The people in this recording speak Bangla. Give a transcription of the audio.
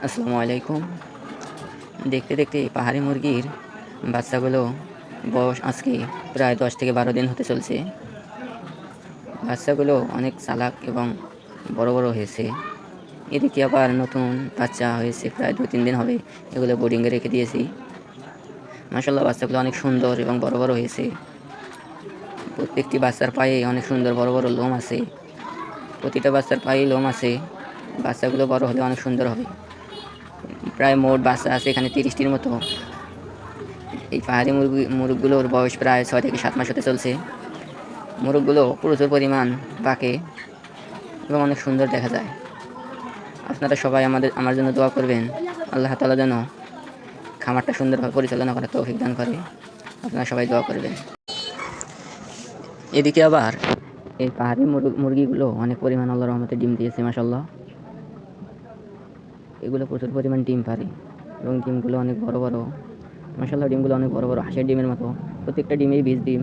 আসসালামু আলাইকুম। দেখতে দেখতে পাহাড়ি মুরগির বাচ্চাগুলো বয়স আজকে প্রায় ১০ থেকে ১২ দিন হতে চলছে। বাচ্চাগুলো অনেক চালাক এবং বড় বড় হয়েছে। এদিকে আবার নতুন বাচ্চা হয়েছে প্রায় ২-৩ দিন হবে। এগুলো বোর্ডিংয়ে রেখে দিয়েছি। মাশাআল্লাহ বাচ্চাগুলো অনেক সুন্দর এবং বড় বড় হয়েছে। প্রত্যেকটি বাচ্চার পায়ে অনেক সুন্দর বড় বড় লোম আছে। প্রতিটা বাচ্চার পায়ে লোম আছে। বাচ্চাগুলো বড় হলে অনেক সুন্দর হবে। প্রায় মোট বাচ্চা আছে এখানে ৩০ টির মতো। এই পাহাড়ি মুরগগুলোর বয়স প্রায় ৬ থেকে ৭ মাস হতে চলছে। মোরগগুলো প্রচুর পরিমাণ পাকে এবং অনেক সুন্দর দেখা যায়। আপনারা সবাই আমার জন্য দোয়া করবেন। আল্লাহ তাআলা যেন খামারটা সুন্দরভাবে পরিচালনা করার তৌফিক দান করে। আপনারা সবাই দোয়া করবেন। এদিকে আবার এই পাহাড়ি মুরগিগুলো অনেক পরিমাণ আল্লাহর রহমতে ডিম দিয়েছে মাশাআল্লাহ। এগুলো প্রচুর পরিমাণ ডিম পাড়ে এবং ডিমগুলো অনেক বড় বড়। মাশাআল্লাহ ডিমগুলো অনেক বড় বড় হাঁসের ডিমের মতো। প্রত্যেকটা ডিমেই ২০ ডিম।